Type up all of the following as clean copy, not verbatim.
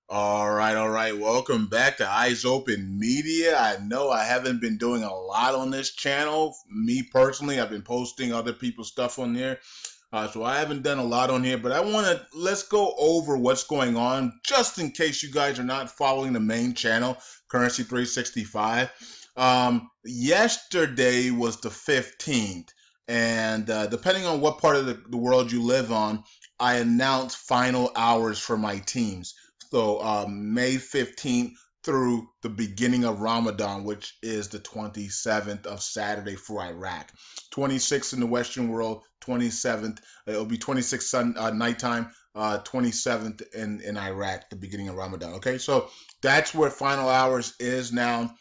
All right. Welcome back to Eyes Open Media. I know I haven't been doing a lot on this channel. Me personally, I've been posting other people's stuff on there. So I haven't done a lot on here, but let's go over what's going on just in case you guys are not following the main channel, Currency 365. Yesterday was the 15th, and depending on what part of the world you live on, I announced final hours for my teams. So May 15th through the beginning of Ramadan, which is the 27th of Saturday for Iraq. 26th in the Western world, 27th. It'll be 26th nighttime, 27th in Iraq, the beginning of Ramadan. Okay, so that's where final hours is now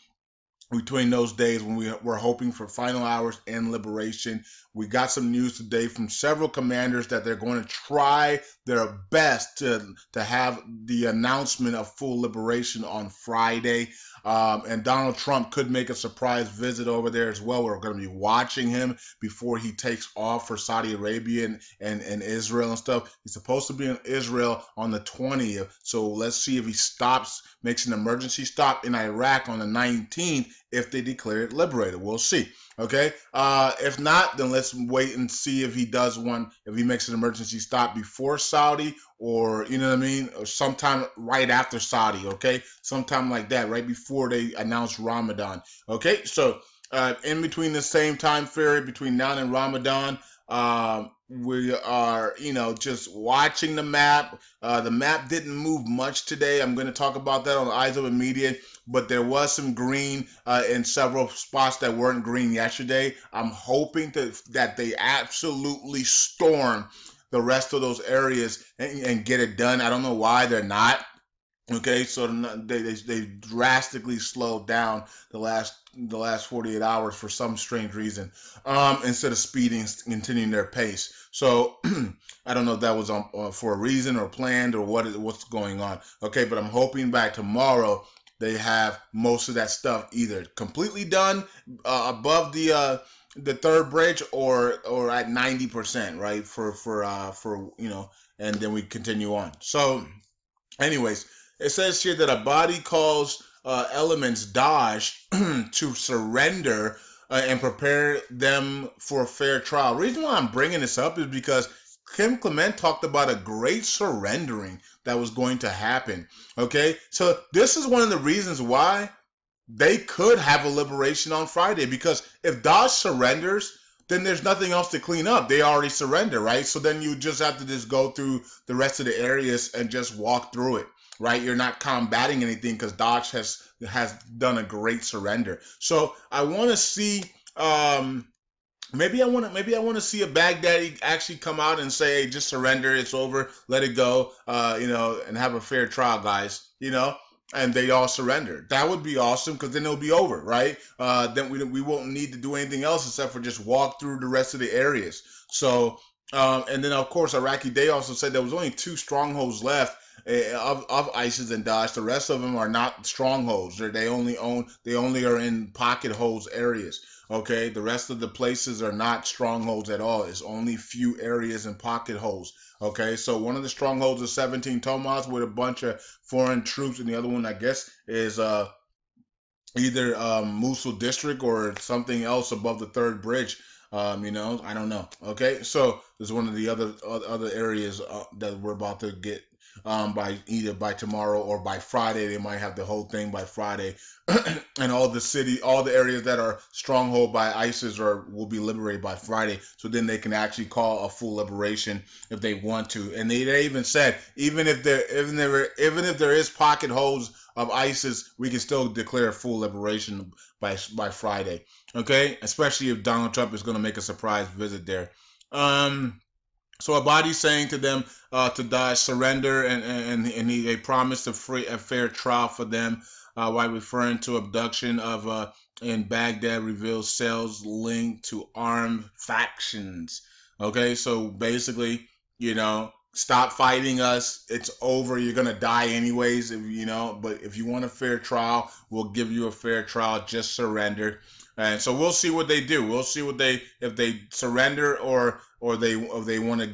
between those days when we're hoping for final hours and liberation. We got some news today from several commanders that they're going to try their best to have the announcement of full liberation on Friday. And Donald Trump could make a surprise visit over there as well. We're going to be watching him before he takes off for Saudi Arabia and Israel and stuff. He's supposed to be in Israel on the 20th. So let's see if he stops, makes an emergency stop in Iraq on the 19th if they declare it liberated. We'll see. Okay. If not, then let's wait and see if he does one, if he makes an emergency stop before Saudi, or you know what I mean, or sometime right after Saudi. Okay, sometime like that, right before they announce Ramadan. Okay, so in between the same time period between now and Ramadan, we are, just watching the map. The map didn't move much today. I'm going to talk about that on Eyes Open Media, but there was some green in several spots that weren't green yesterday. I'm hoping that they absolutely storm the rest of those areas and get it done. I don't know why they're not. Okay, so they drastically slowed down the last 48 hours for some strange reason, instead of speeding, continuing their pace. So I don't know if that was for a reason or planned or what's going on. Okay, but I'm hoping by tomorrow they have most of that stuff either completely done above the third bridge or at 90%, right? For and then we continue on. So, anyways, it says here that Abadi calls elements Daesh to surrender and prepare them for a fair trial. The reason why I'm bringing this up is because Kim Clement talked about a great surrendering that was going to happen. Okay, so this is one of the reasons why they could have a liberation on Friday, because if Daesh surrenders, then there's nothing else to clean up. They already surrender, right? So then you just have to just go through the rest of the areas and just walk through it, right? You're not combating anything because Daesh has done a great surrender. So I want to see. Maybe I want to see a Baghdadi actually come out and say, "Hey, just surrender. It's over. Let it go. And have a fair trial, guys. And they all surrender. That would be awesome, because then it'll be over, right? Then we won't need to do anything else except for just walk through the rest of the areas. So, and then of course, Iraqi Day also said there was only 2 strongholds left of ISIS and Daesh. The rest of them are not strongholds. They only are in pocket holes areas. Okay, the rest of the places are not strongholds at all. It's only few areas and pocket holes. Okay, so one of the strongholds is 17 Tomas with a bunch of foreign troops, and the other one, I guess, is either Mosul district or something else above the third bridge. I don't know. Okay, so there's one of the other areas that we're about to get by tomorrow or by Friday. They might have the whole thing by Friday, and all the areas that are stronghold by ISIS will be liberated by Friday. So then they can actually call a full liberation if they want to. And they even said even if there is pocket holds of ISIS, we can still declare full liberation by Friday. Okay, especially if Donald Trump is going to make a surprise visit there. So Abadi's saying to them to die, surrender, and they promised a fair trial for them, while referring to abduction of in Baghdad reveals cells linked to armed factions. Okay, so basically, stop fighting us. It's over. You're gonna die anyways, But if you want a fair trial, we'll give you a fair trial. Just surrender. And so we'll see what they do. We'll see if they surrender or they want to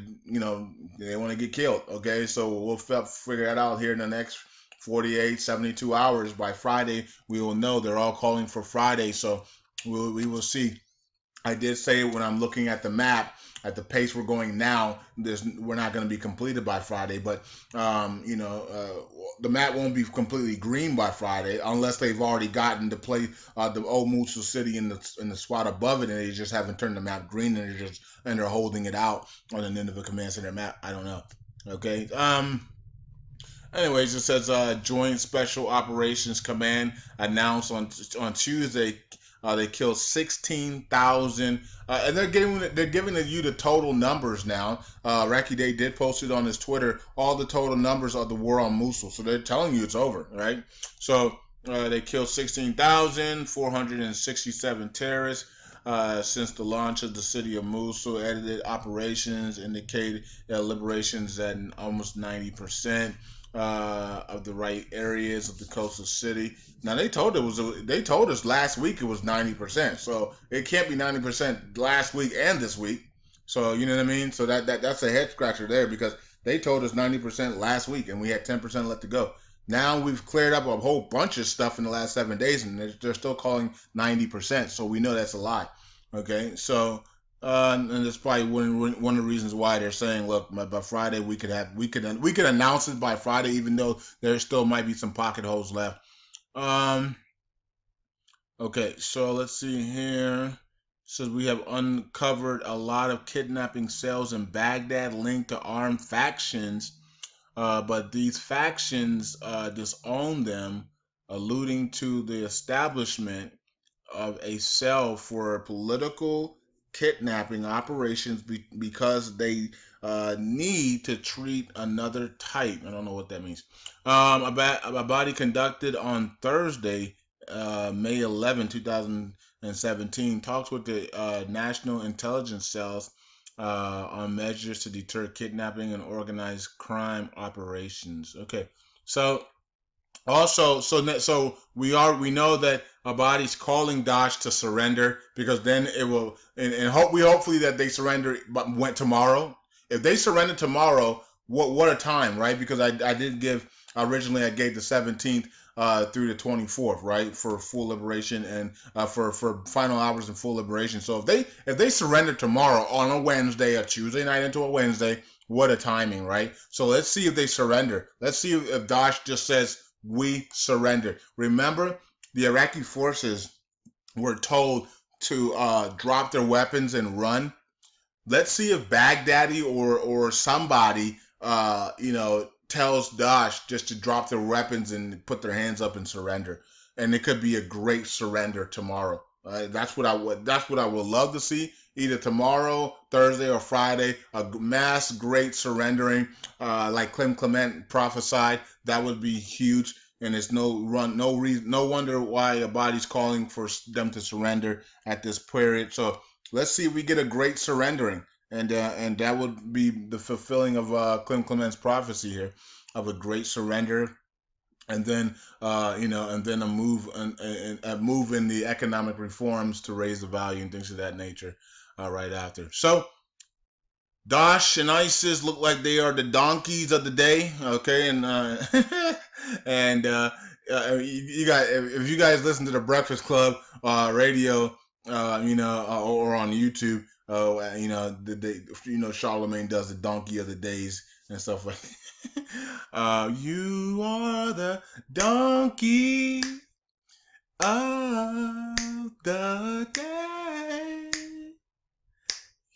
they want to get killed. Okay, so we'll figure that out here in the next 48, 72 hours. By Friday, we will know. They're all calling for Friday, so we will see. I did say when I'm looking at the map, at the pace we're going now, we're not going to be completed by Friday. But the map won't be completely green by Friday unless they've already gotten to play the old Musu City in the spot above it, and they just haven't turned the map green, and they're holding it out on the Nineveh Command Center map. I don't know. Okay. Anyways, it says Joint Special Operations Command announced on Tuesday. They killed 16,000, and they're giving you the total numbers now. Raki Day did post it on his Twitter, all the total numbers of the war on Mosul. So they're telling you it's over, right? So they killed 16,467 terrorists since the launch of the city of Mosul. Edited operations indicated liberations at almost 90%. Of the right areas of the coastal city. Now they told us last week it was 90%, so it can't be 90% last week and this week. So you know what I mean. So that's a head scratcher there, because they told us 90% last week and we had 10% left to go. Now we've cleared up a whole bunch of stuff in the last 7 days, and they're still calling 90%. So we know that's a lie. Okay, so. And that's probably one of the reasons why they're saying, look, by Friday we could announce it by Friday, even though there still might be some pocket holes left. Okay, so let's see here. It says we have uncovered a lot of kidnapping cells in Baghdad linked to armed factions, but these factions disown them, alluding to the establishment of a cell for political kidnapping operations because they need to treat another type. I don't know what that means. Abadi conducted on Thursday, May 11, 2017, talks with the National Intelligence Cells on measures to deter kidnapping and organized crime operations. Okay, so also, so we know that Abadi's calling Daesh to surrender, because then it will, and hopefully that they surrender, but went tomorrow. If they surrender tomorrow, what a time, right? Because I did give originally, I gave the 17th through the 24th, right, for full liberation and for final hours and full liberation. So if they surrender tomorrow on a Wednesday, a Tuesday night into a Wednesday, what a timing, right? So let's see if they surrender. Let's see if Daesh just says, we surrender. Remember, the Iraqi forces were told to drop their weapons and run. Let's see if Baghdadi or somebody, tells Daesh just to drop their weapons and put their hands up and surrender. And it could be a great surrender tomorrow. That's what I would love to see. Either tomorrow, Thursday, or Friday, a mass great surrendering, like Clement prophesied. That would be huge, and it's no wonder why Abadi's calling for them to surrender at this period. So let's see if we get a great surrendering, and that would be the fulfilling of Clement's prophecy here of a great surrender. And then, and then a move in the economic reforms to raise the value and things of that nature right after. So, Daesh and ISIS look like they are the donkeys of the day, okay? And you guys, if you guys listen to the Breakfast Club radio, or on YouTube, Charlemagne does the donkey of the days and stuff like that. You are the donkey of the day.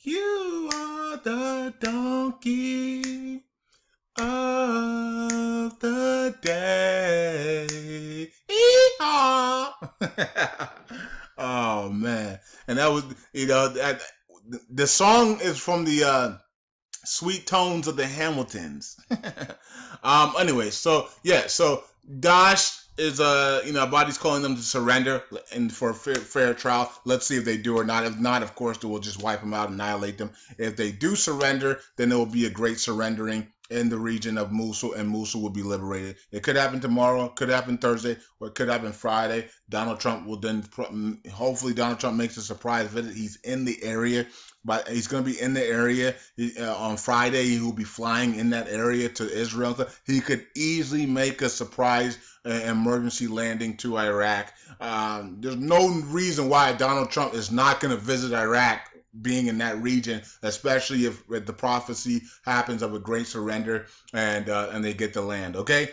You are the donkey of the day. Oh man. And that was, the song is from the Sweet Tones of the Hamiltons. Anyway, so Daesh is Abadi's calling them to surrender and for a fair trial. Let's see if they do or not. If not, of course, we'll just wipe them out, annihilate them. If they do surrender, then it will be a great surrendering in the region of Mosul, and Mosul will be liberated. It could happen tomorrow, could happen Thursday, or it could happen Friday. Donald Trump will then, hopefully, Donald Trump makes a surprise visit. He's in the area, but he's going to be in the area on Friday. He will be flying in that area to Israel. He could easily make a surprise emergency landing to Iraq. There's no reason why Donald Trump is not going to visit Iraq, being in that region, especially if the prophecy happens of a great surrender and they get the land. Okay,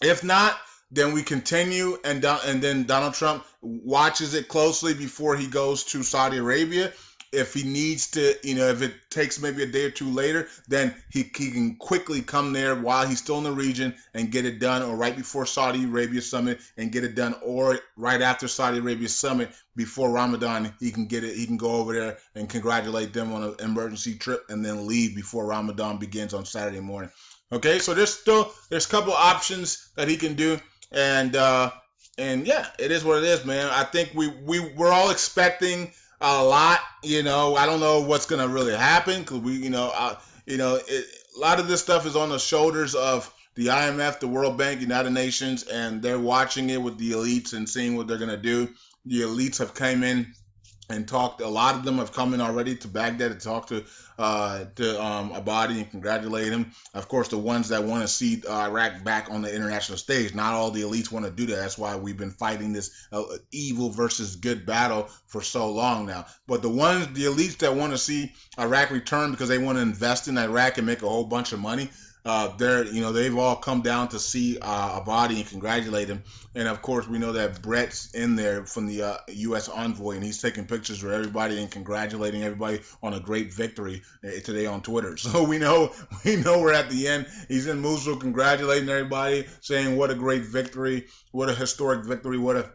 if not, then we continue, and then Donald Trump watches it closely before he goes to Saudi Arabia. If he needs to, if it takes maybe a day or two later, then he can quickly come there while he's still in the region and get it done, or right before Saudi Arabia summit and get it done, or right after Saudi Arabia summit before Ramadan, he can get it. He can go over there and congratulate them on an emergency trip and then leave before Ramadan begins on Saturday morning. Okay, so there's a couple options that he can do, and yeah, it is what it is, man. I think we're all expecting a lot. I don't know what's gonna really happen, because a lot of this stuff is on the shoulders of the IMF, the World Bank, United Nations, and they're watching it with the elites and seeing what they're gonna do. The elites have come in and talked. A lot of them have come in already to Baghdad to talk to Abadi and congratulate him. Of course, the ones that want to see Iraq back on the international stage, not all the elites want to do that. That's why we've been fighting this evil versus good battle for so long now. But the elites that want to see Iraq return because they want to invest in Iraq and make a whole bunch of money, they've all come down to see Abadi and congratulate him. And of course, we know that Brett's in there from the U.S. envoy, and he's taking pictures with everybody and congratulating everybody on a great victory today on Twitter. So we know we're at the end. He's in Mosul congratulating everybody, saying what a great victory, what a historic victory, what an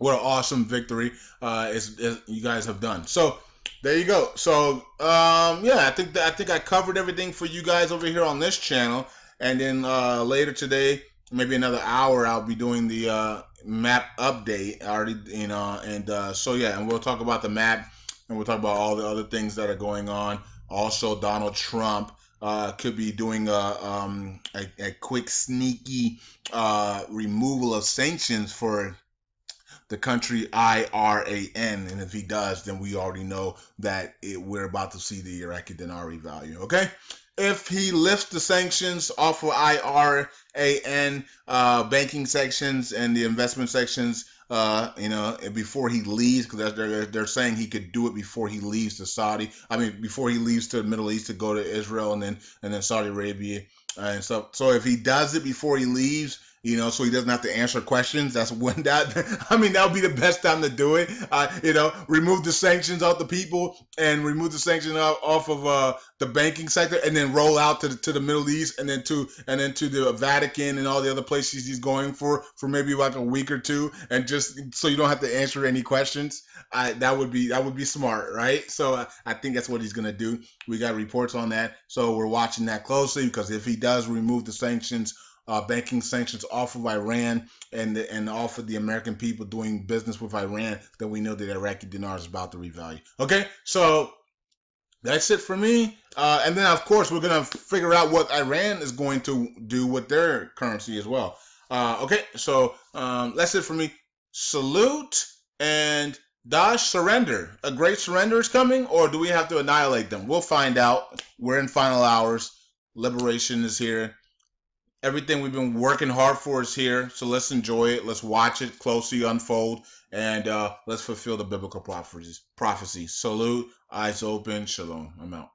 awesome victory you guys have done. So there you go. So I think I covered everything for you guys over here on this channel, and then later today, maybe another hour, I'll be doing the map update already, and we'll talk about the map, and we'll talk about all the other things that are going on. Also, Donald Trump could be doing a quick sneaky removal of sanctions for the country Iran, and if he does, then we already know that we're about to see the Iraqi dinar revalue. Okay, if he lifts the sanctions off of Iran, banking sections and the investment sections, before he leaves, because they're saying he could do it before he leaves before he leaves to the Middle East to go to Israel and then Saudi Arabia and stuff. So if he does it before he leaves, so he doesn't have to answer questions, that's when that would be the best time to do it. Remove the sanctions off the people and remove the sanctions off of the banking sector, and then roll out to the Middle East and then to the Vatican and all the other places he's going for maybe like a week or two, and just so you don't have to answer any questions. That would be smart, right? So I think that's what he's gonna do. We got reports on that, so we're watching that closely, because if he does remove the sanctions, banking sanctions off of Iran and off of the American people doing business with Iran, then we know that Iraqi dinar is about to revalue. Okay, so that's it for me. And then, of course, we're going to figure out what Iran is going to do with their currency as well. Okay, so that's it for me. Salute, and Daesh surrender. A great surrender is coming, or do we have to annihilate them? We'll find out. We're in final hours. Liberation is here. Everything we've been working hard for is here, so let's enjoy it. Let's watch it closely unfold, and let's fulfill the biblical prophecies. Salute, eyes open, shalom. I'm out.